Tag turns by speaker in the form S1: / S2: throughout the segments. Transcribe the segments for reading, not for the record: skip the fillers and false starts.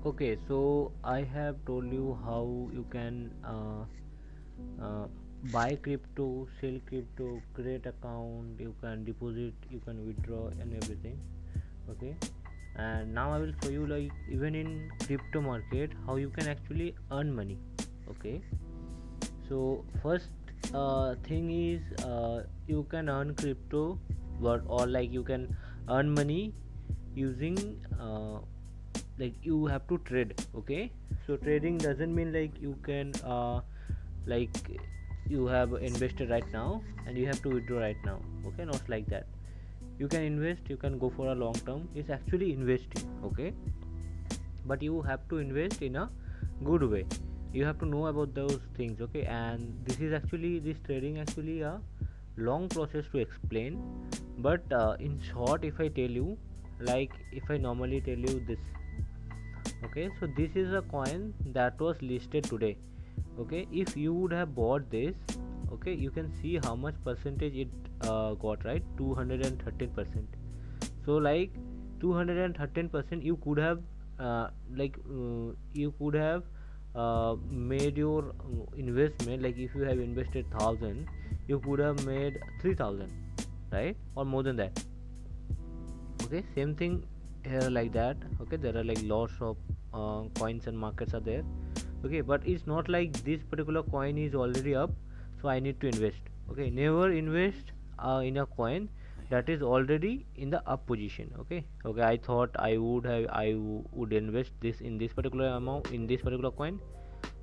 S1: Okay, so I have told you how you can uh, buy crypto, sell crypto, create account, you can deposit, you can withdraw, and everything. Okay, and now I will show you, like, even in crypto market, how you can actually earn money. Okay, so first thing is, you can earn crypto, but or like you can earn money using, like, you have to trade. Okay, so trading doesn't mean like you can, like, you have invested right now and you have to withdraw right now. Okay, not like that. You can invest, you can go for a long term, it's actually investing. Okay, but you have to invest in a good way. You have to know about those things. Okay, and this trading actually a long process to explain. But in short, if I tell you, like, if I normally tell you this. Okay, so this is a coin that was listed today. Okay, if you would have bought this, okay, you can see how much percentage it got, right? 213%. So like 213%, you could have, you could have made your investment. Like, if you have invested 1000, you could have made 3000, right? Or more than that. Okay, same thing here, like that. Okay, there are like lots of coins and markets are there. Okay, but it's not like this particular coin is already up, so I need to invest. Okay, never invest in a coin that is already in the up position. Okay, okay, I thought I would invest this in this particular amount in this particular coin,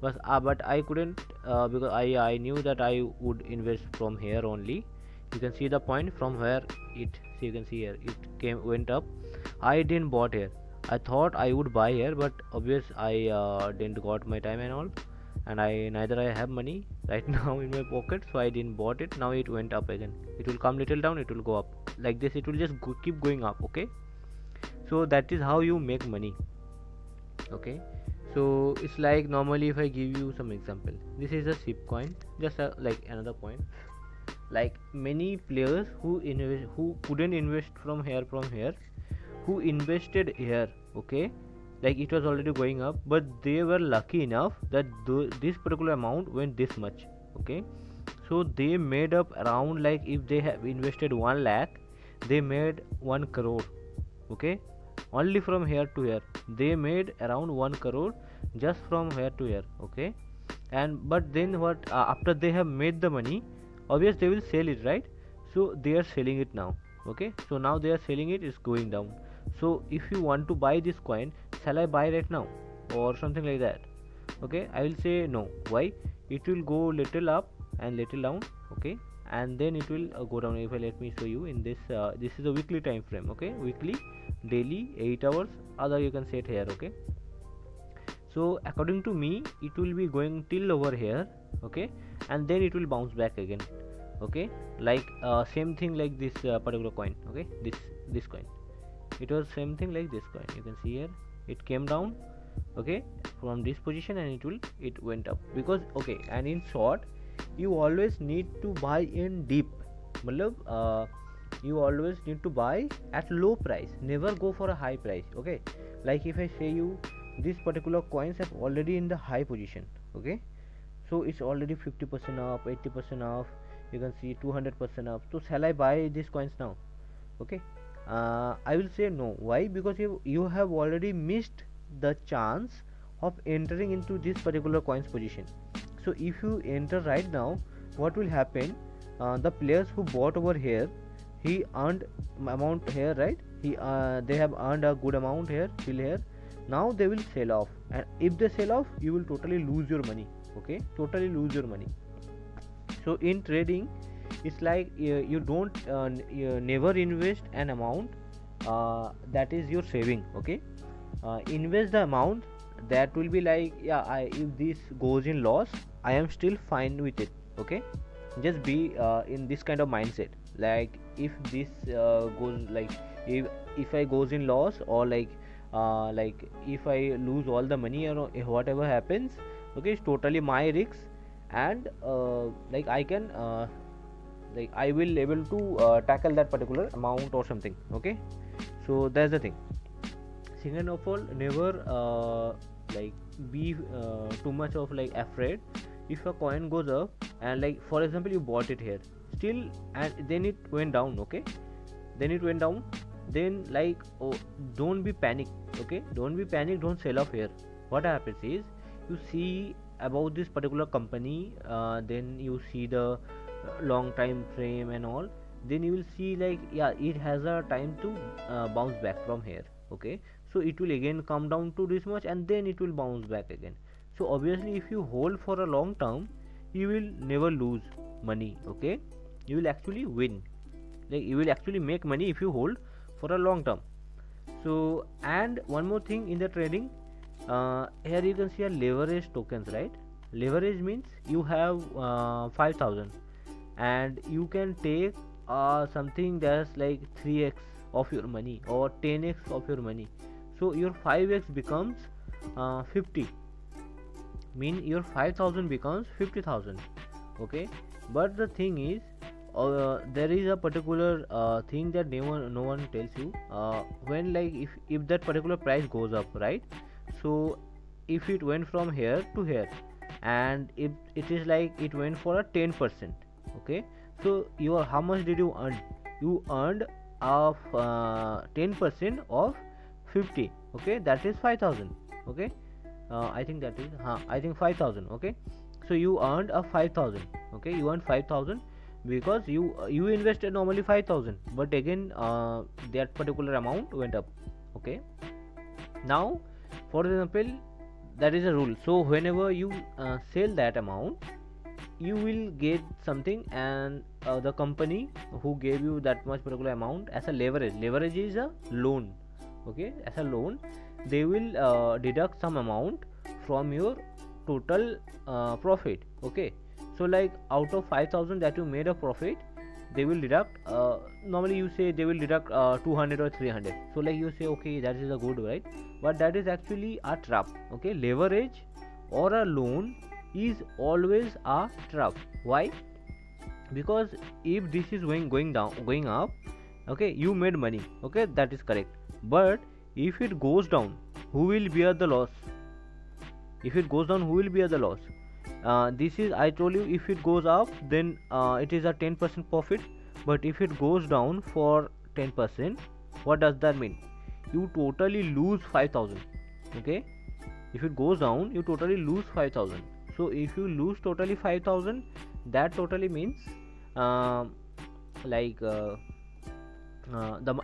S1: but I couldn't, because I knew that I would invest from here only. You can see the point from where it, so you can see here it went up. I didn't bought here. I thought I would buy here, but obvious I didn't got my time and all, and I neither I have money right now in my pocket, so I didn't bought it. Now it went up again. It will come little down, it will go up like this. It will just keep going up. Okay, so that is how you make money. Okay, so it's like, normally if I give you some example, this is a SIP coin, just like another coin. Like, many players who couldn't invest from here, who invested here. Okay, like, it was already going up, but they were lucky enough that this particular amount went this much. Okay, so they made up around, like, if they have invested 1 lakh, they made 1 crore. Okay, only from here to here they made around 1 crore, just from here to here. Okay, and but then what, after they have made the money, obvious they will sell it, right? So they are selling it now. Okay, so now they are selling it, it's going down. So if you want to buy this coin, shall I buy right now or something like that? Okay, I will say no. Why? It will go little up and little down. Okay, and then it will go down. If I let me show you in this, this is a weekly time frame. Okay, weekly, daily, 8 hours, other you can set here. Okay, so according to me, it will be going till over here. Okay, and then it will bounce back again. Okay, like, same thing like this particular coin. Okay, this coin, it was same thing like this coin. You can see here it came down. Okay, from this position, and it went up because, okay, and in short, you always need to buy in deep. Matlab, you always need to buy at low price, never go for a high price. Okay, like, if I say you, this particular coins have already in the high position. Okay, so it's already 50% off, 80% off, you can see 200% off. So shall I buy these coins now? Okay, I will say no. Why? Because you have already missed the chance of entering into this particular coins position. So if you enter right now, what will happen? The players who bought over here, he earned amount here, right? They have earned a good amount here till here. Now they will sell off, and if they sell off, you will totally lose your money. Okay, totally lose your money. So in trading, it's like, you don't, you never invest an amount that is your saving. Okay, invest the amount that will be like, yeah, if this goes in loss, I am still fine with it. Okay, just be in this kind of mindset. Like, if this goes, like, if I goes in loss, or like if I lose all the money, or whatever happens, okay, it's totally my risk. And like, I can, like, I will able to tackle that particular amount or something. Okay, so that's the thing. second of all, never like be too much of like afraid. If a coin goes up, and like for example you bought it here, still, and then it went down, okay, then it went down, then like, oh, don't be panic, okay, don't be panic, don't sell off here. What happens is, you see about this particular company, then you see the long time frame and all, then you will see like, yeah, it has a time to bounce back from here, okay. So it will again come down to this much, and then it will bounce back again. So obviously if you hold for a long term, you will never lose money, okay, you will actually win, like you will actually make money if you hold for a long term. So, and one more thing in the trading, here you can see a leverage tokens, right? Leverage means you have 5,000, and you can take something that's like 3x of your money or 10x of your money. So your 5x becomes 50, mean your 5,000 becomes 50,000, okay. But the thing is, there is a particular thing that no one tells you, when like if that particular price goes up, right? So if it went from here to here, and if it is like it went for a 10%, okay, so your, how much did you earn? You earned of 10% of 50, okay, that is 5,000, okay. I think that is I think 5,000, okay. So you earned a 5,000, okay, you earned 5,000 because you invested normally 5,000, but again that particular amount went up, okay. Now for example, that is a rule. So whenever you sell that amount, you will get something, and the company who gave you that much particular amount as a leverage is a loan, okay, as a loan, they will deduct some amount from your total profit, okay. So like out of 5,000 that you made a profit, they will deduct, normally you say they will deduct 200 or 300. So like you say, okay, that is a good, right? But that is actually a trap, okay. Leverage or a loan is always a trap. Why? Because if this is going up, okay, you made money, okay, that is correct. But if it goes down, who will bear the loss? If it goes down, who will bear the loss? This is, I told you, if it goes up, then it is a 10% profit. But if it goes down for 10%, what does that mean? You totally lose 5,000, okay. If it goes down, you totally lose 5,000. So if you lose totally 5,000, that totally means the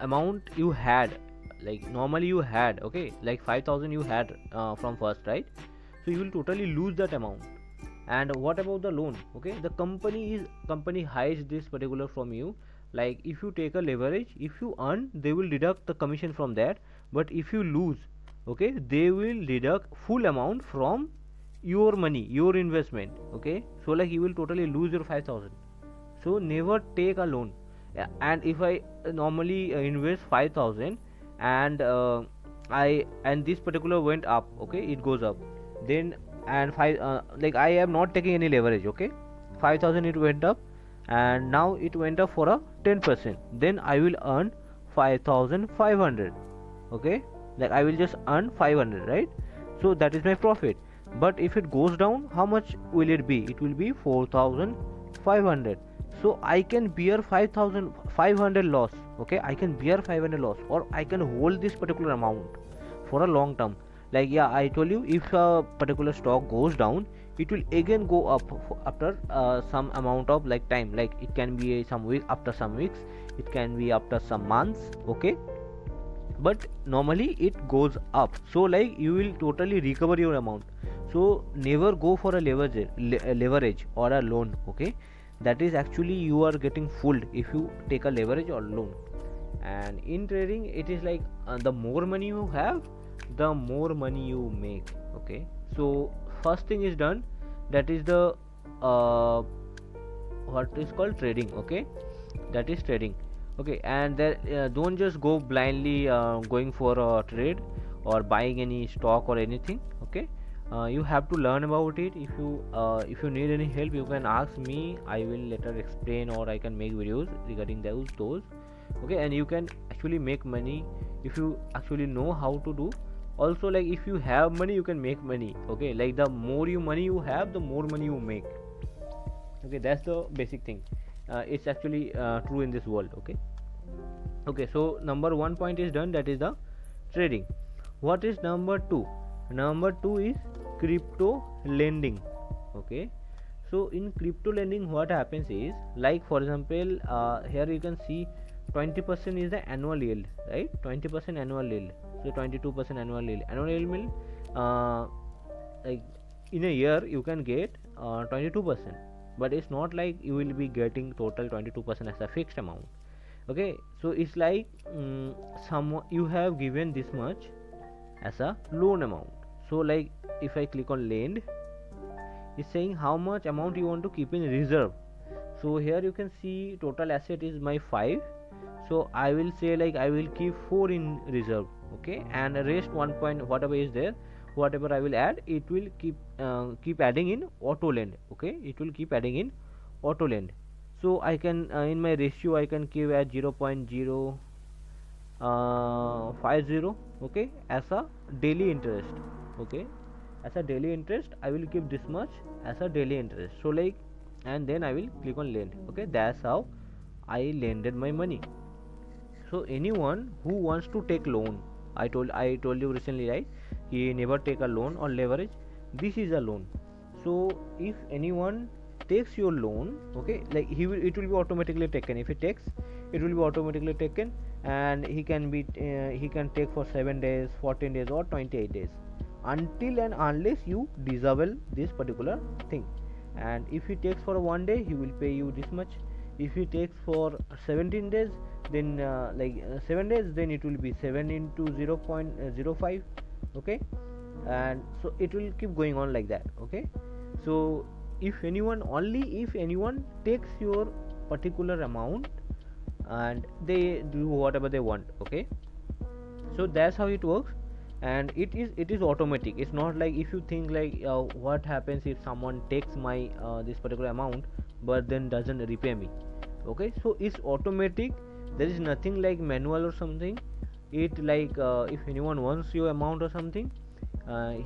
S1: amount you had, like normally you had, okay, like 5,000 you had from first, right? So you will totally lose that amount. And what about the loan? Okay, the company hides this particular from you. Like if you take a leverage, if you earn, they will deduct the commission from that. But if you lose, okay, they will deduct full amount from your money, your investment, okay. So like you will totally lose your 5,000. So never take a loan. And if I normally invest 5,000, and and this particular went up, okay, it goes up, then, and like I am not taking any leverage, okay, 5,000 it went up, and now it went up for a 10%, then I will earn 5,500, okay, like I will just earn 500, right? So that is my profit. But if it goes down, how much will it be? It will be 4,500. So I can bear 5,500 loss, okay, I can bear 500 loss, or I can hold this particular amount for a long term. Like, yeah, I told you, if a particular stock goes down, it will again go up after some amount of like time, like it can be some week, after some weeks, it can be after some months, okay, but normally it goes up. So like you will totally recover your amount. So never go for a leverage or a loan, okay, that is actually you are getting fooled if you take a leverage or loan. And in trading, it is like the more money you have, the more money you make, okay. So first thing is done, that is the what is called trading, okay, that is trading, okay. And there, don't just go blindly going for a trade or buying any stock or anything, okay. You have to learn about it. If you need any help, you can ask me, I will later explain, or I can make videos regarding those, okay. And you can actually make money if you actually know how to do. Also, like if you have money, you can make money. Okay, like the more money you have, the more money you make. Okay, that's the basic thing. It's actually true in this world. Okay, so number one point is done, that is the trading. What is number two? Number two is crypto lending. Okay, so in crypto lending, what happens is, like for example, here you can see 20% is the annual yield, right? 20% annual yield. So 22% annual yield. Annual yield means like in a year you can get 22%, but it's not like you will be getting total 22% as a fixed amount. Okay, so it's like some you have given this much as a loan amount. So like if I click on lend, it's saying how much amount you want to keep in reserve. So here you can see total asset is my 5, so I will say like I will keep 4 in reserve. Okay, and the rest 1 point whatever is there, whatever I will add, it will keep adding in auto lend. Okay, it will keep adding in auto lend. So I can in my ratio I can keep at 0.050, okay, as a daily interest. Okay, as a daily interest I will keep this much as a daily interest. So like, and then I will click on lend. Okay, that's how I lended my money. So anyone who wants to take loan, I told you recently, right? He never take a loan or leverage. This is a loan. So if anyone takes your loan, okay, like it will be automatically taken. If he takes, it will be automatically taken, and he can take for 7 days, 14 days, or 28 days, until and unless you disable this particular thing. And if he takes for 1 day, he will pay you this much. If he takes for 17 days, then 7 days, then it will be 7 into 0.05. Okay, and so it will keep going on like that. Okay, so only if anyone takes your particular amount and they do whatever they want. Okay, so that's how it works. And it is automatic. It's not like if you think like what happens if someone takes my this particular amount but then doesn't repay me. Okay, so it's automatic. There is nothing like manual or something. It like if anyone wants your amount or something,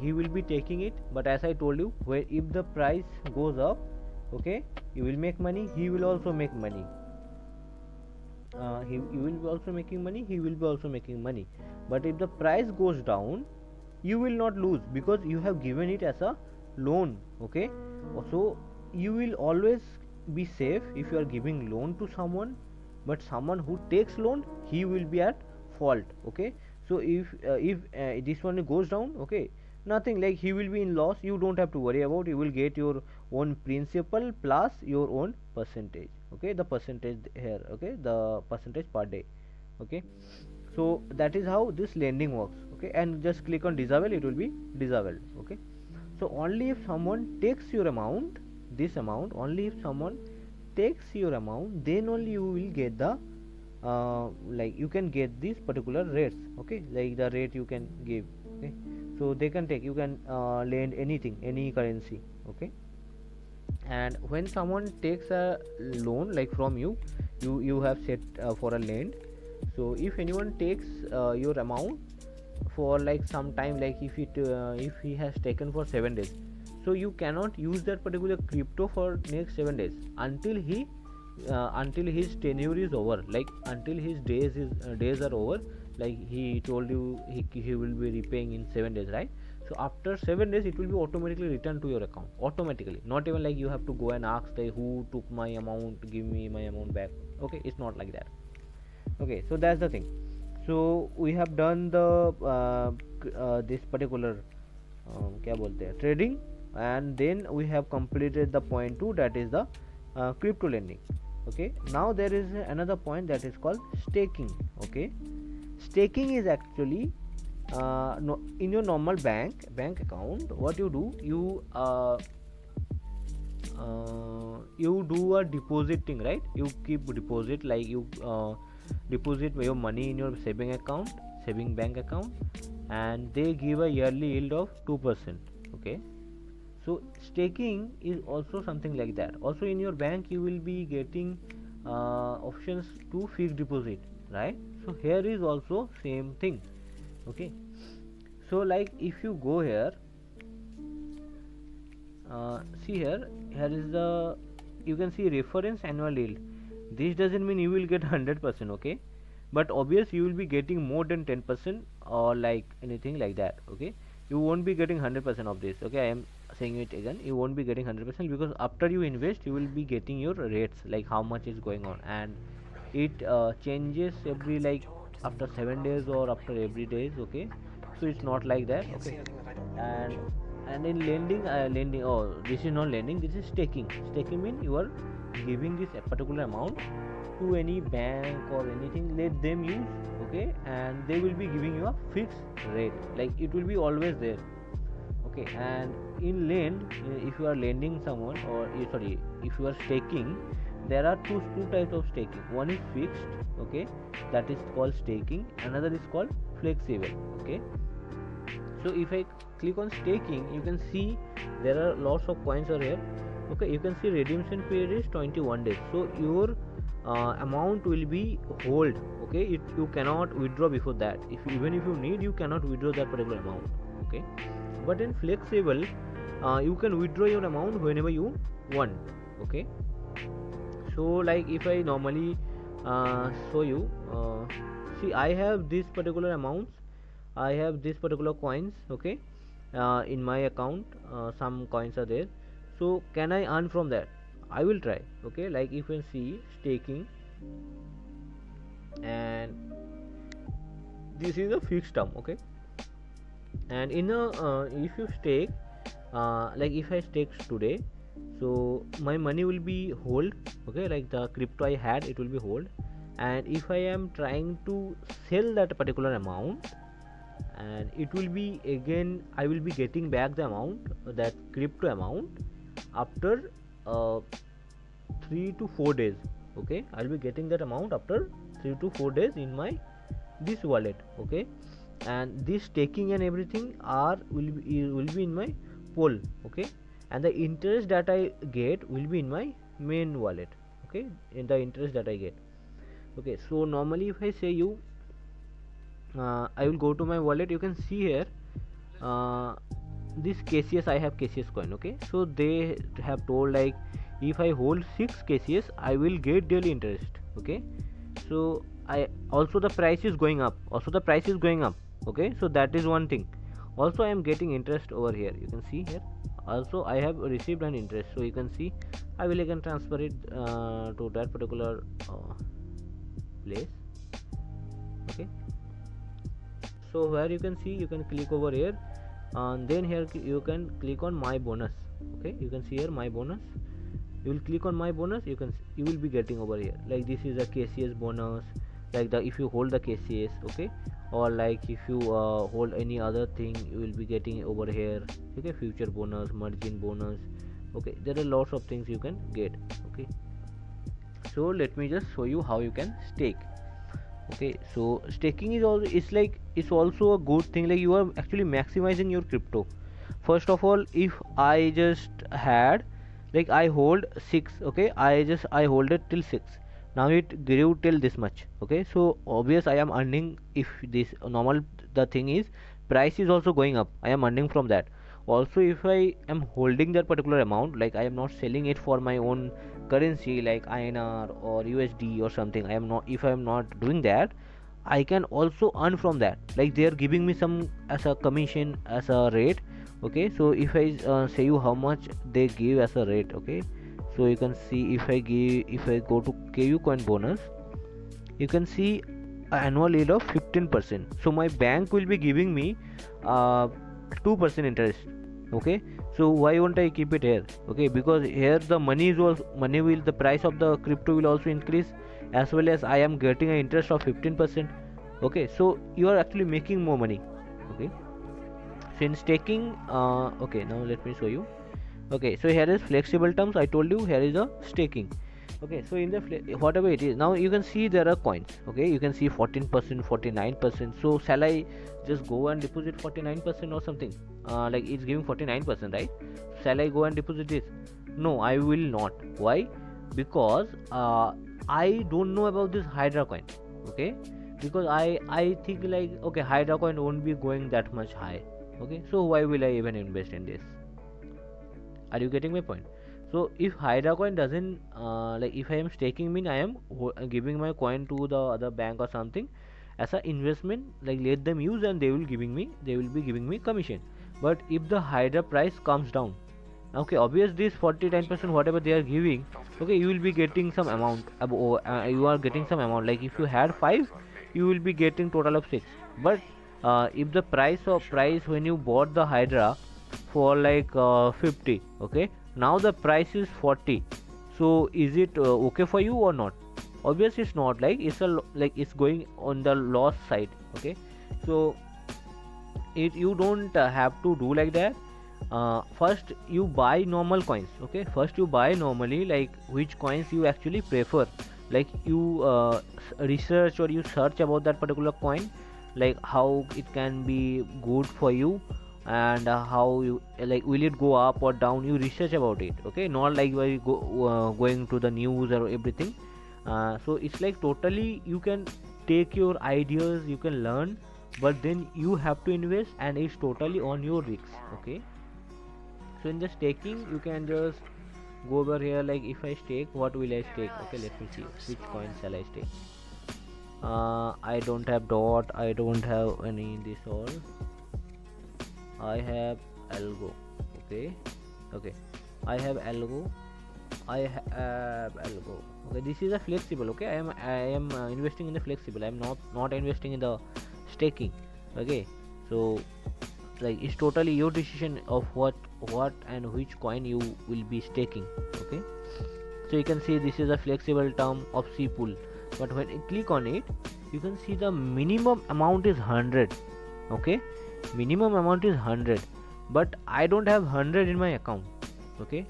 S1: he will be taking it. But as I told you, where if the price goes up, okay, you will make money, he will also make money. You will be also making money, he will be also making money. But if the price goes down, you will not lose, because you have given it as a loan. Okay, so you will always be safe if you are giving loan to someone. But someone who takes loan, he will be at fault. Okay, so if this one goes down, okay, nothing, like he will be in loss. You don't have to worry about. You will get your own principal plus your own percentage. Okay, the percentage here. Okay, the percentage per day. Okay, so that is how this lending works. Okay, and just click on disable, it will be disabled. Okay, so only if someone takes your amount, this amount, only if someone takes your amount, then only you will get the like you can get these particular rates. Okay, like the rate you can give. Okay, so they can take, you can lend anything, any currency. Okay, and when someone takes a loan like from you, you have set for a lend. So if anyone takes your amount for like some time, like if he has taken for 7 days, so you cannot use that particular crypto for next 7 days until his tenure is over, like until his days are over. Like he told you he will be repaying in 7 days, right? So after 7 days it will be automatically returned to your account automatically, not even like you have to go and ask like who took my amount, give me my amount back. Okay, it's not like that. Okay, so that's the thing. So we have done the this particular क्या बोलते हैं trading, and then we have completed the point 2, that is the crypto lending. Okay, now there is another point that is called staking. Okay, staking is actually in your normal bank account. What you do, you do a depositing, right? You keep deposit, like you deposit your money in your saving bank account, and they give a yearly yield of 2%. Okay, so staking is also something like that. Also in your bank you will be getting options to fixed deposit, right? So here is also same thing. Okay, so like if you go here, see here, here is the, you can see reference annual yield. This doesn't mean you will get 100%, okay, but obviously you will be getting more than 10% or like anything like that. Okay, you won't be getting 100% of this. Okay, I am saying it again, you won't be getting 100% because after you invest you will be getting your rates, like how much is going on, and it changes every like after 7 days or after every days. Okay, so it's not like that. Okay, and in lending, oh, this is not lending, this is staking means you are giving this a particular amount to any bank or anything, let them use. Okay, and they will be giving you a fixed rate, like it will be always there. Okay, and in lend, if you are lending someone, or sorry, if you are staking, there are two types of staking. One is fixed, okay, that is called staking. Another is called flexible. Okay, so if I click on staking, you can see there are lots of coins are here. Okay, you can see redemption period is 21 days, so your amount will be hold. Okay, you cannot withdraw before that. If even if you need, you cannot withdraw that particular amount. Okay, but in flexible, you can withdraw your amount whenever you want. Okay, so like if I normally show you, see, I have this particular amounts, I have this particular coins. Okay, in my account, some coins are there, so can I earn from that? I will try. Okay, like if you see staking, and this is a fixed term. Okay, and in a if you stake, like if I stake today, so my money will be hold. Okay, like the crypto I had, it will be hold, and if I am trying to sell that particular amount, and it will be again, I will be getting back the amount, that crypto amount, after 3 to 4 days. Okay, I'll be getting that amount after 3 to 4 days in my this wallet. Okay, and this staking and everything will be in my pool. Okay, and the interest that I get will be in my main wallet. Okay, in the interest that I get. Okay, so normally if I say you, I will go to my wallet. You can see here, this KCS, I have KCS coin. Okay, so they have told like if I hold 6 KCS, I will get daily interest. Okay, so I also the price is going up. Okay, so that is one thing. Also I am getting interest over here. You can see here. Also I have received an interest. So you can see, I will again transfer it to that particular place. Okay, so where you can see, you can click over here, and then here you can click on my bonus. Okay, you can see here my bonus. You will click on my bonus, you will be getting over here, like this is a KCS bonus, like if you hold the KCS. Okay, or like if you hold any other thing, you will be getting over here. Okay, future bonus, margin bonus. Okay, there are lots of things you can get. Okay, so let me just show you how you can stake. Okay, so staking is also, it's also a good thing, like you are actually maximizing your crypto. First of all, if I just had, like I hold 6. Okay, I hold it till 6. Now it grew till this much. Okay, so obvious I am earning. If this normal, the thing is price is also going up, I am earning from that. Also if I am holding that particular amount, like I am not selling it for my own currency like INR or USD or something, I am not, if I am not doing that, I can also earn from that, like they are giving me some as a commission, as a rate. Okay, so if I say you how much they give as a rate. Okay, so you can see, if I go to KU coin bonus, you can see annual yield of 15%. So my bank will be giving me 2% interest. Okay, so why won't I keep it here? Okay, because here the the price of the crypto will also increase, as well as I am getting an interest of 15%. Okay, so you are actually making more money. Okay, so in staking, okay, now let me show you. Okay, so here is flexible terms, I told you. Here is the staking. Okay, so in the whatever it is, now you can see there are coins. Okay, you can see 14%, 49%. So shall I just go and deposit 49% or something? Like it's giving 49%, right? Shall I go and deposit this? No, I will not. Why? Because I don't know about this Hydra coin. Okay, because I think like, okay, Hydra coin won't be going that much high. Okay, so why will I even invest in this? Are you getting my point? So if Hydra coin doesn't like, if I am staking, mean I am giving my coin to the other bank or something as an investment, like let them use and they will be giving me commission. But if the Hydra price comes down, okay, obviously this 49% whatever they are giving, okay, you will be getting some amount, you are getting some amount, like if you had 5, you will be getting total of 6. But if the price when you bought the Hydra for like 50, okay, now the price is 40, so is it okay for you or not? Obviously it's not, like like it's going on the loss side. Okay, so you don't have to do like that. First you buy normal coins. Okay, first you buy normally, like which coins you actually prefer, like you research or you search about that particular coin, like how it can be good for you, and how you like, will it go up or down, you research about it. Okay, not like why you going to the news or everything. So it's like totally you can take your ideas, you can learn, but then you have to invest and it's totally on your risks. Okay, so in the staking you can just go over here, like if I stake, what will I stake? Okay, let me see which coin shall I stake. I don't have dot, I don't have any this all, I have algo. Okay, okay, I have algo, I have algo. Okay, this is a flexible. Okay, I am investing in the flexible, I am not investing in the staking. Okay, so like it's totally your decision of what and which coin you will be staking. Okay, so you can see this is a flexible term of C pool, but when you click on it, you can see the minimum amount is 100. Okay, minimum amount is 100, but I don't have 100 in my account. Okay,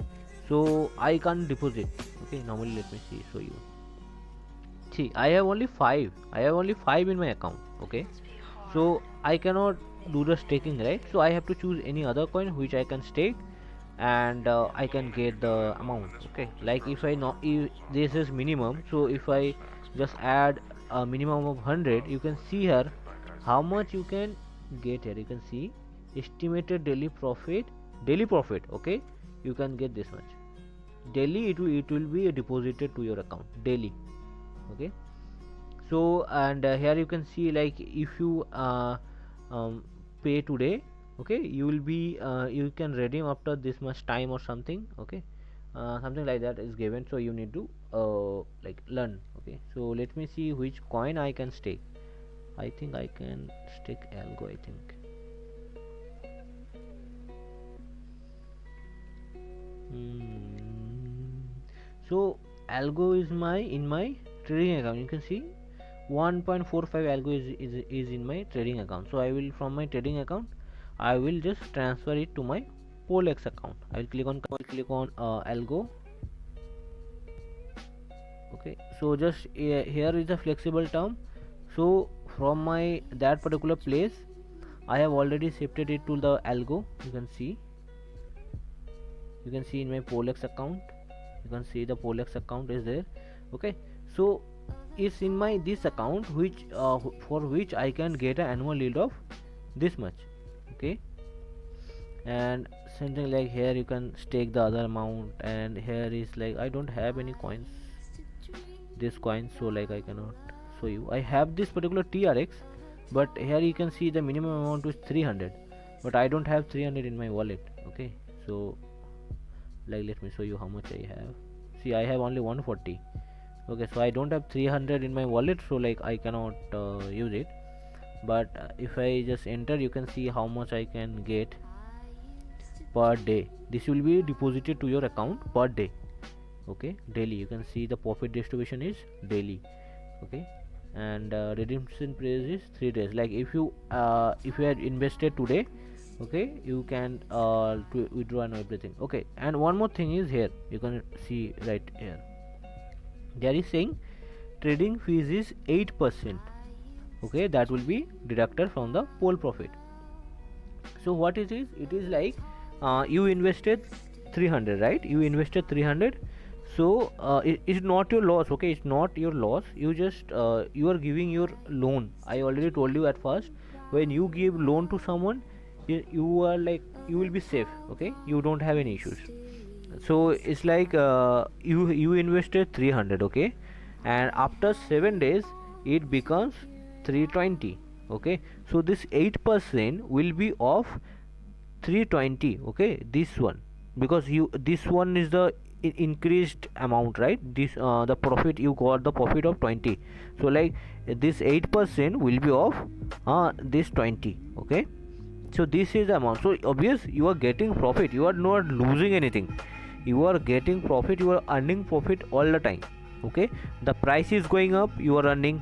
S1: so I can't deposit. Okay, normally let me show you. See, I have only 5 in my account. Okay, so I cannot do the staking, right? So I have to choose any other coin which I can stake, and I can get the amount. Okay, like if I know if this is minimum, so if I just add a minimum of 100, you can see here how much you can get here. You can see estimated daily profit. Okay, you can get this much daily. It will be deposited to your account daily. Okay, so and here you can see, like if you pay today, okay, you will be you can redeem after this much time or something. Okay, something like that is given, so you need to like learn. Okay, so let me see which coin I can stake. I think I can stake algo, I think. So algo is in my trading account. You can see 1.45 algo is in my trading account. So I will, from my trading account, I will just transfer it to my Polex account. I will click on algo. Okay, so just here is a flexible term. So from my that particular place, I have already shifted it to the algo. You can see in my Polex account, you can see the Polex account is there. Okay, so it's in my this account which for which I can get an annual yield of this much. Okay, and something like here you can stake the other amount, and here is like I don't have any coins, this coin, so like I cannot show you. I have this particular TRX, but here you can see the minimum amount is 300, but I don't have 300 in my wallet. Okay, so like let me show you how much I have. See, I have only 140. Okay, so I don't have 300 in my wallet, so like I cannot use it. But if I just enter, you can see how much I can get per day. This will be deposited to your account per day. Okay, daily. You can see the profit distribution is daily. Okay, and redemption period is 3 days. Like if you had invested today, okay, you can withdraw and everything. Okay, and one more thing is here, you can see right here, there is saying trading fees is 8%. Okay, that will be deducted from the pole profit. So what it is like you invested 300, right? You invested 300, So it's not your loss, okay? It's not your loss. You just you are giving your loan. I already told you at first, when you give loan to someone, you are like, you will be safe, okay? You don't have any issues. So it's like you invested 300, okay, and after 7 days it becomes 320, okay. So this 8% will be of 320, okay, this one, because you, this one is the increased amount, right? This the profit, you got the profit of 20. So like this 8% will be of this 20, okay. So this is the amount. So obvious, you are getting profit, you are not losing anything. You are getting profit, you are earning profit all the time, okay. The price is going up, you are earning,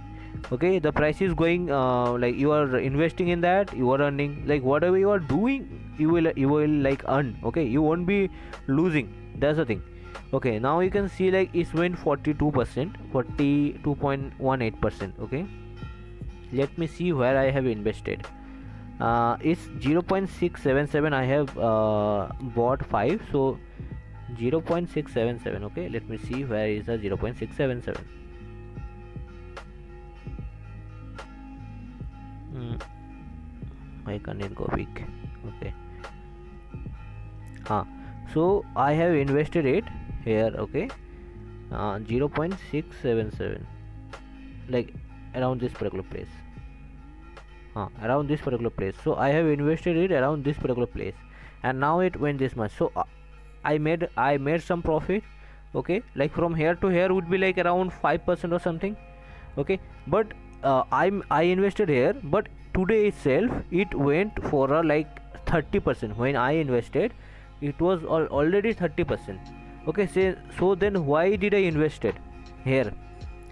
S1: okay. The price is going like you are investing in that, you are earning. Like whatever you are doing, you will like earn, okay. You won't be losing. That's the thing. Okay, now you can see like it's went 42%, 42.18%, okay. Let me see where I have invested. It's 0.677. I have bought 5, so 0.677, okay. Let me see where is the 0.677. Why can't it go big? Okay. So I have invested it here, okay. 0.677, like around this particular place. Around this particular place. So I have invested it around this particular place, and now it went this much. So I made some profit, okay. Like from here to here would be like around 5% or something, okay. But I invested here, but today itself it went for like 30%. When I invested, it was already 30%, okay. So then why did I invested here?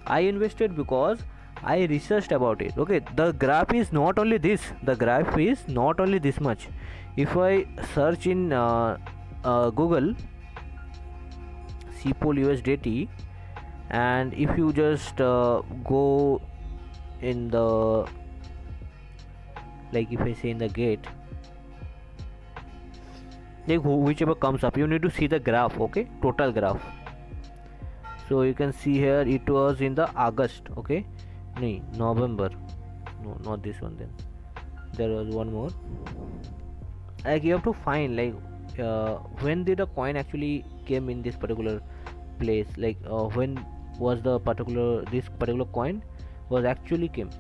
S1: I invested because I researched about it, okay. The graph is not only this, the graph is not only this much. If I search in Google CPOL USDT, and if you just go in the, like if I say in the gate, like whichever comes up, you need to see the graph, okay, total graph. So you can see here it was in the August, okay. No, November. No, not this one. Then there was one more. Like you have to find like when did a coin actually came in this particular place. Like when was the particular, this particular coin was actually came,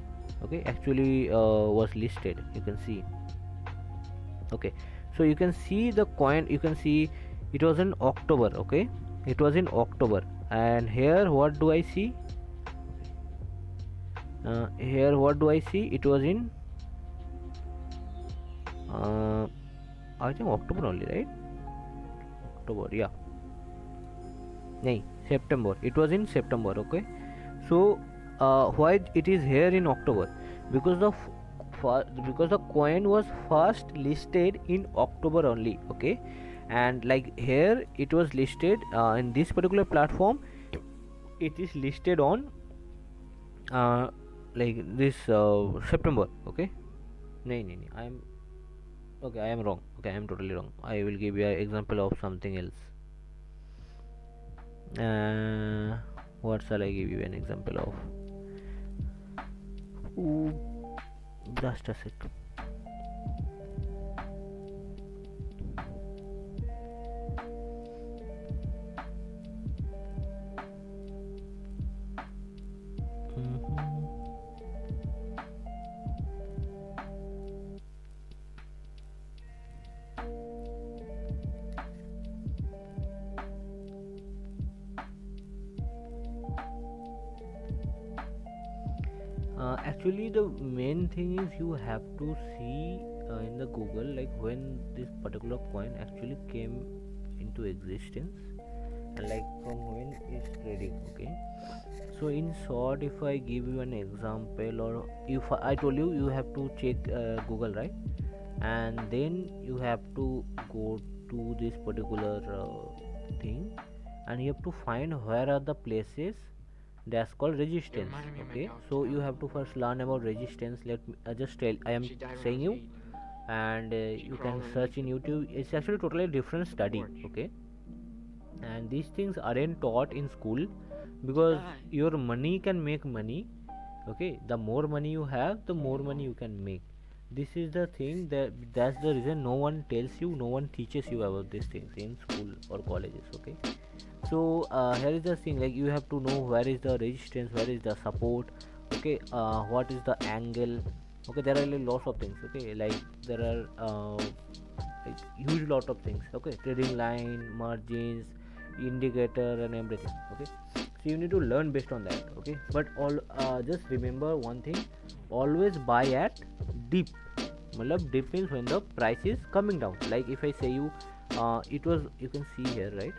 S1: okay. Actually was listed. You can see, okay. So you can see the coin. You can see it was in October, okay. It was in October, and here what do I see? Here what do I see? It was in I think October only, right? October, yeah. No, September. It was in September, okay. So why it is here in October? Because because the coin was first listed in October only, okay. And like here it was listed in this particular platform. It is listed on like this September, okay. No, I am okay. I am wrong. Okay, I am totally wrong. I will give you an example of something else. What shall I give you an example of? Ooh, just a sec. Actually, the main thing is you have to see in the Google, like when this particular coin actually came into existence, and like from when it's trading, okay. So in short, if I give you an example, or if I told you, you have to check Google, right? And then you have to go to this particular thing, and you have to find where are the places that's called resistance, okay. So you have to first learn about resistance. Let me just tell, I am saying you, and you can search in YouTube. It's actually totally different study, okay. and these things aren't taught in school because your money can make money. Okay, the more money you have, the more money you can make. This is the thing, that's the reason no one tells you, no one teaches you about these things in school or colleges. Okay, so here is the thing, like you have to know where is the resistance, where is the support. Okay, what is the angle. Okay, there are like lots of things. Okay, like there are like huge lot of things. Okay, trading line, margins, indicator and everything. Okay, so you need to learn based on that. Okay, but all just remember one thing, always buy at dip. Matlab dip means when the price is coming down. Like if I say you it was, you can see here, right?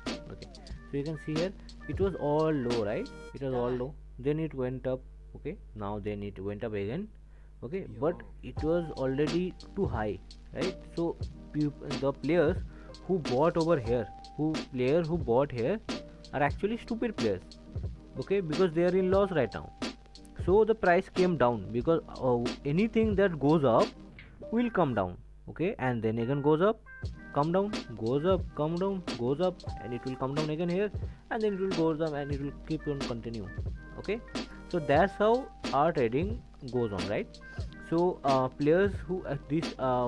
S1: Okay, so you can see here it was all low, right? It was all low, then it went up. Okay, now then it went up again. Okay, but it was already too high, right? So the players who bought over here, who bought here are actually stupid players. Okay, because they are in loss right now. So the price came down because anything that goes up will come down. Okay, and then again goes up, come down, goes up, come down, goes up, and it will come down again here, and then it will goes up and it will keep on continue. Okay, so that's how our trading goes on, right? So players who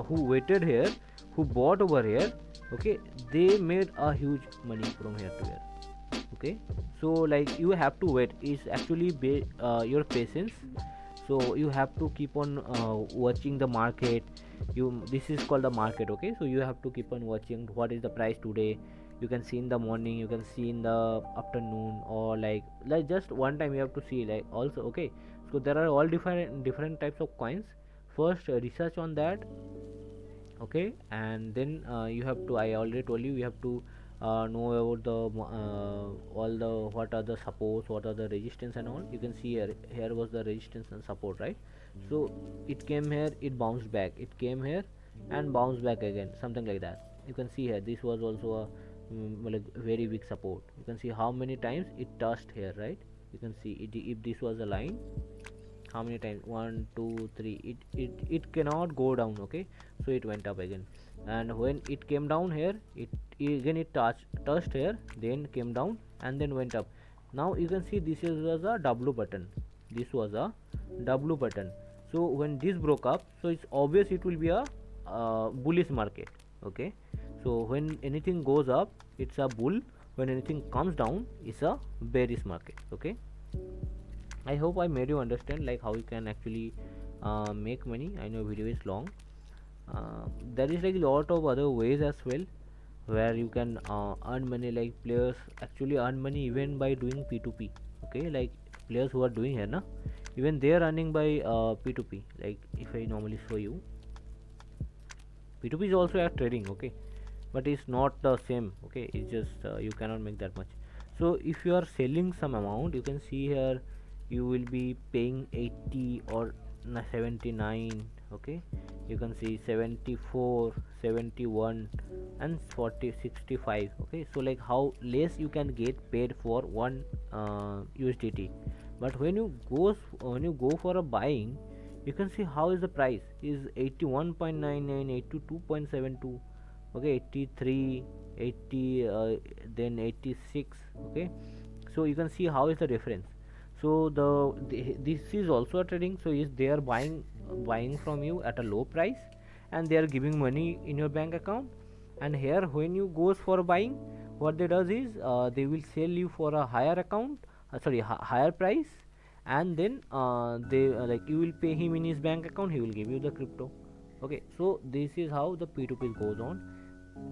S1: who waited here, who bought over here, okay, they made a huge money from here to here. Okay, so like you have to wait, is actually your patience. So you have to keep on watching the market. This is called the market. Okay, so you have to keep on watching what is the price today. You can see in the morning, you can see in the afternoon, or like just one time you have to see like also. Okay, so there are all different types of coins. First research on that. Okay, and then you have to, I already told you, you have to know about the all the, what are the supports, what are the resistance and all. You can see here was the resistance and support, right? So it came here, it bounced back, it came here and bounced back again, something like that. You can see here this was also a like very weak support. You can see how many times it touched here, right? You can see it, if this was a line, how many times, 1 2 3, it cannot go down. Okay, so it went up again, and when it came down here, it again it touched here, then came down and then went up. Now you can see this was a W button, this was a W button. So when this broke up, so it's obvious it will be a bullish market. Okay, so when anything goes up, it's a bull. When anything comes down, it's a bearish market. Okay, I hope I made you understand like how you can actually make money. I know video is long. There is like a lot of other ways as well where you can earn money. Like players actually earn money even by doing P2P. Okay, like players who are doing here, na, even they are earning by P2P. Like if I normally show you, P2P is also a trading. Okay, but it's not the same. Okay, it's just you cannot make that much. So if you are selling some amount, you can see here you will be paying 80 or 79. Okay, you can see 74, 71 and 40, 65. Okay, so like how less you can get paid for one USDT. But when you go for a buying, you can see how is the price is 81.99, 82.72. Okay, 83, 80, then 86. Okay, so you can see how is the difference. So this is also a trading. So is they are buying from you at a low price, and they are giving money in your bank account. And here when you goes for buying, what they does is they will sell you for a higher account, higher price, and then they like you will pay him in his bank account, he will give you the crypto. Okay, so this is how the P2P goes on.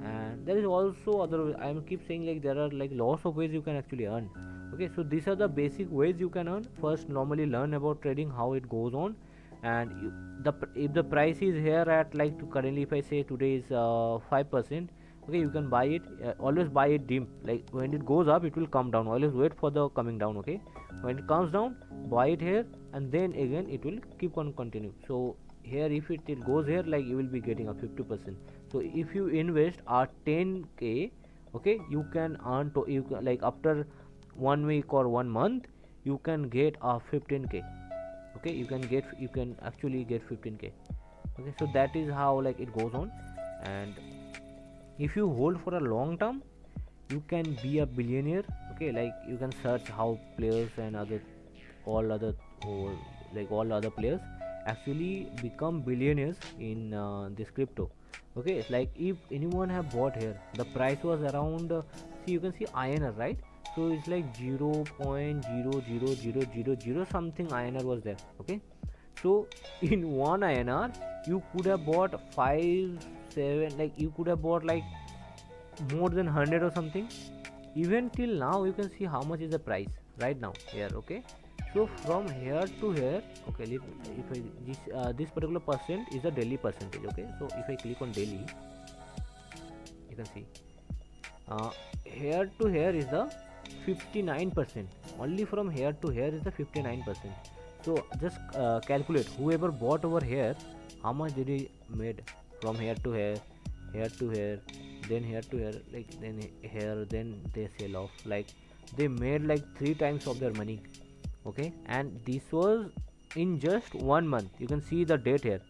S1: And there is also other way. I am keep saying like there are like lots of ways you can actually earn. Okay, so these are the basic ways you can earn. First, normally learn about trading, how it goes on. And if the price is here at like currently, if I say today is 5%, okay, you can buy it. Always buy it dim, like when it goes up it will come down. Always wait for the coming down. Okay, when it comes down, buy it here, and then again it will keep on continue. So here if it goes here, like you will be getting a 50%. So if you invest a 10k, okay, you can earn to, you can, like after 1 week or 1 month, you can get a 15k. Okay, you can actually get 15k. Okay, so that is how like it goes on. And if you hold for a long term, you can be a billionaire. Okay, like you can search how players and all other or like all other players actually become billionaires in this crypto. Okay, it's like if anyone have bought here, the price was around see, you can see INR, right? So it's like 0.00000 something INR was there. Okay, so in one INR you could have bought 5 7, like you could have bought like more than 100 or something. Even till now you can see how much is the price right now here. Okay, so from here to here, okay, if I this particular percent is a daily percentage. Okay, so if I click on daily, you can see here to here is the 59%. Only from here to here is the 59%. So just calculate whoever bought over here, how much did he made from here to here, here to here, then here to here, like then here, then they sell off, like they made like 3 times of their money. Okay, and this was in just 1 month. You can see the date here,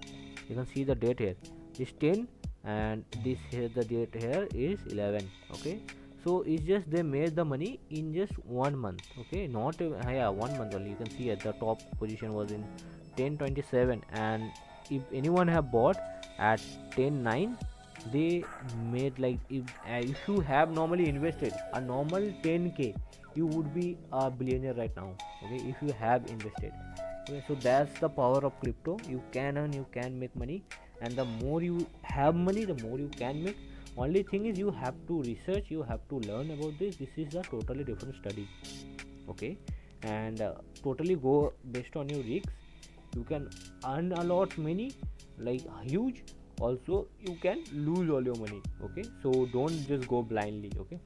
S1: you can see the date here is 10, and this here the date here is 11. Okay, so it's just they made the money in just 1 month. Okay, not yeah, 1 month only. You can see at the top position was in 10.27, and if anyone have bought at 10.9, they made like if you have normally invested a normal 10k, you would be a billionaire right now. Okay, if you have invested. Okay, so that's the power of crypto. You can earn, you can make money, and the more you have money, the more you can make. Only thing is you have to research, you have to learn about this is a totally different study. Okay, and totally go based on your risks. You can earn a lot money, like huge. Also you can lose all your money. Okay, so don't just go blindly. Okay,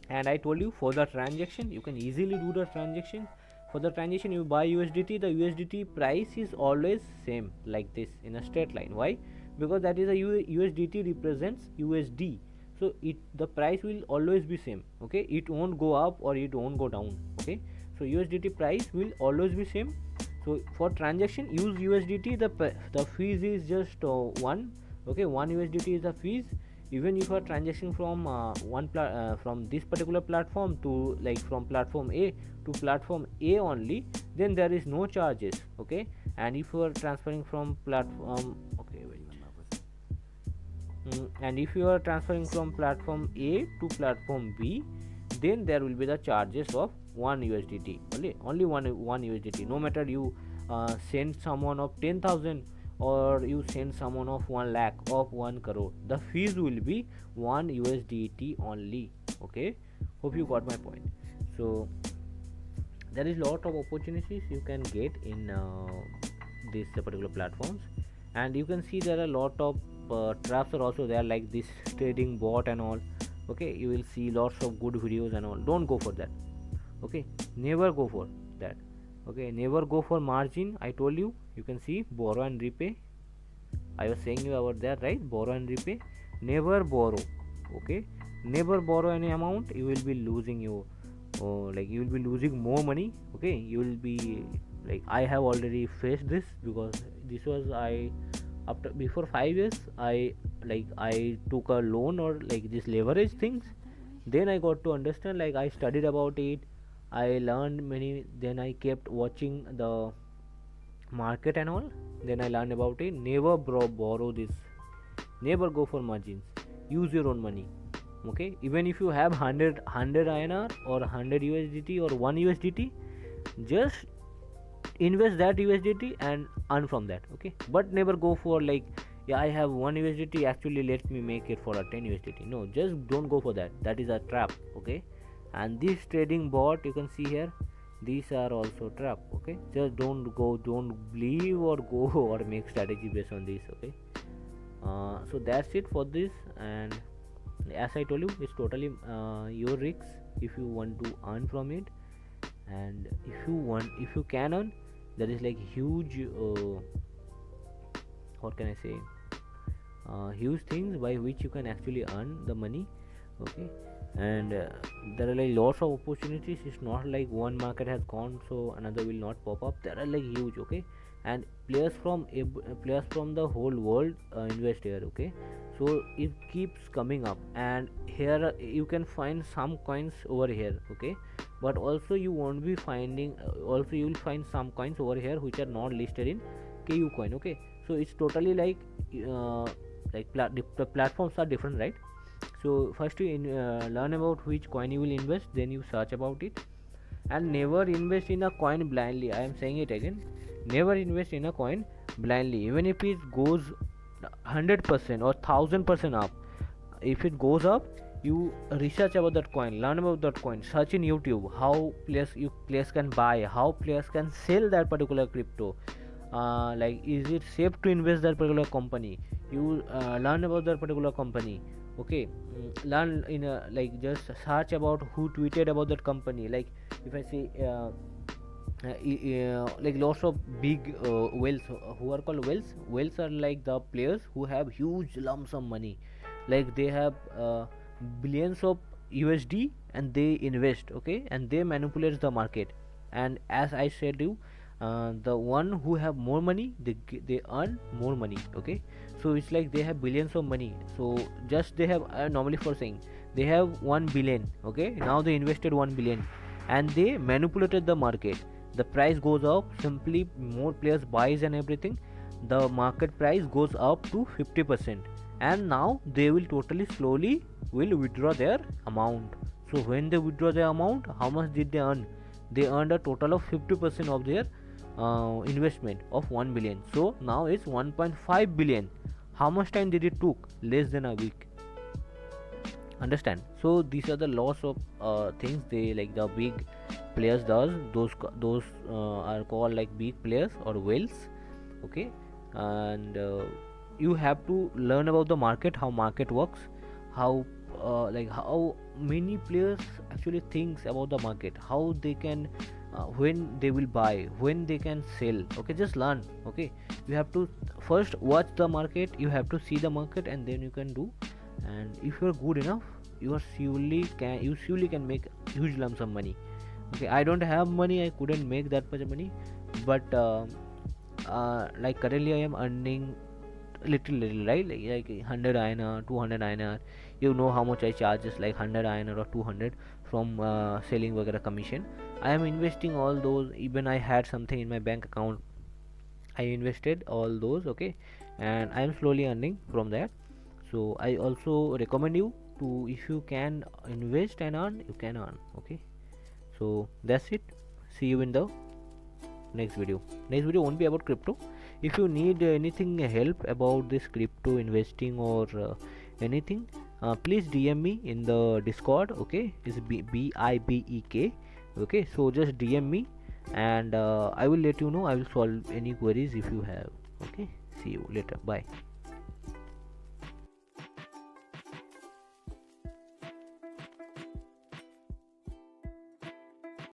S1: and I told you for the transaction you can easily do the transaction. For the transaction you buy USDT, the USDT price is always same like this in a straight line. Why? Because that is a USDT represents USD, so it the price will always be same. Okay, it won't go up or it won't go down. Okay, so USDT price will always be same. So for transaction use USDT, the fees is just 1. Okay, 1 USDT is the fees. Even if you are transacting from from this particular platform to like from platform A to platform A only, then there is no charges. Okay, and if you are transferring from platform, okay, wait, and if you are transferring from platform A to platform B, then there will be the charges of 1 USDT only one USDT. No matter you send someone of 10,000 or you send someone of 1 lakh of 1 crore, the fees will be 1 USDT only. Okay, hope you got my point. So there is lot of opportunities you can get in these particular platforms, and you can see there are a lot of traps are also there, like this trading bot and all. Okay, you will see lots of good videos and all. Don't go for that. Okay, never go for that. Okay, never go for margin. I told you, you can see borrow and repay. I was saying you about that, right? Borrow and repay. Never borrow. Okay, never borrow any amount. You will be losing your like you will be losing more money. Okay, you will be like I have already faced this, because this was I after before 5 years I took a loan or like this leverage things. Then I got to understand, like I studied about it, I learned many, then I kept watching the market and all, then I learned about it. Never borrow this, never go for margins, use your own money. Okay, even if you have 100 INR or 100 USDT or 1 USDT, just invest that USDT and earn from that. Okay, but never go for like, yeah, I have 1 USDT, actually let me make it for a 10 USDT. No, just don't go for that. That is a trap. Okay, and this trading bot you can see here, these are also trap. Okay, just don't believe or go or make strategy based on this. Okay, so that's it for this. And as I told you, it's totally your risks if you want to earn from it. And if you can earn, there is like huge what can I say, huge things by which you can actually earn the money. Okay, and there are like lots of opportunities. It's not like one market has gone so another will not pop up. There are like huge. Okay, and players from the whole world invest here. Okay, so it keeps coming up, and here you can find some coins over here. Okay, but also you won't be finding also you will find some coins over here which are not listed in KU coin. Okay, so it's totally uh, the platforms are different, right? So first you learn about which coin you will invest, then you search about it. And never invest in a coin blindly. I am saying it again, never invest in a coin blindly, even if it goes 100% or 1000% up. If it goes up, you research about that coin, learn about that coin, search in YouTube how players can buy, how players can sell that particular crypto. Like, is it safe to invest that particular company? You learn about that particular company. Okay, learn in a, like, just search about who tweeted about that company. Like, if I say like lots of big whales who are called whales are like the players who have huge lumps of money, like they have billions of USD and they invest. Okay, and they manipulate the market. And as I said you, the one who have more money, they earn more money. Okay, so it's like they have billions of money. So just they have normally for saying they have 1 billion. Okay, now they invested 1 billion and they manipulated the market. The price goes up, simply more players buys and everything, the market price goes up to 50%, and now they will totally slowly will withdraw their amount. So when they withdraw their amount, how much did they earn? They earned a total of 50% of their investment of 1 billion. So now it's 1.5 billion. How much time did it took? Less than a week. Understand? So these are the lots of things they, like, the big players does. Those are called like big players or whales. Okay, and you have to learn about the market, how market works, how like how many players actually thinks about the market, how they can when they will buy, when they can sell. Okay, just learn. Okay, you have to first watch the market, you have to see the market, and then you can do. And if you are good enough, you surely can make huge lumps of money. Okay, I don't have money, I couldn't make that much money, but like currently I am earning little, right? Like 100 INR, 200 INR. You know how much I charge, just like 100 INR or 200 from selling vagara commission. I am investing all those. Even I had something in my bank account, I invested all those. Okay, and I am slowly earning from that. So I also recommend you to, if you can invest and earn, you can earn. Okay, so that's it. See you in the next video won't be about crypto. If you need anything help about this crypto investing or anything, please DM me in the Discord. Okay, it's BIBEK. Okay, so just DM me, and I will let you know. I will solve any queries if you have. Okay, see you later. Bye.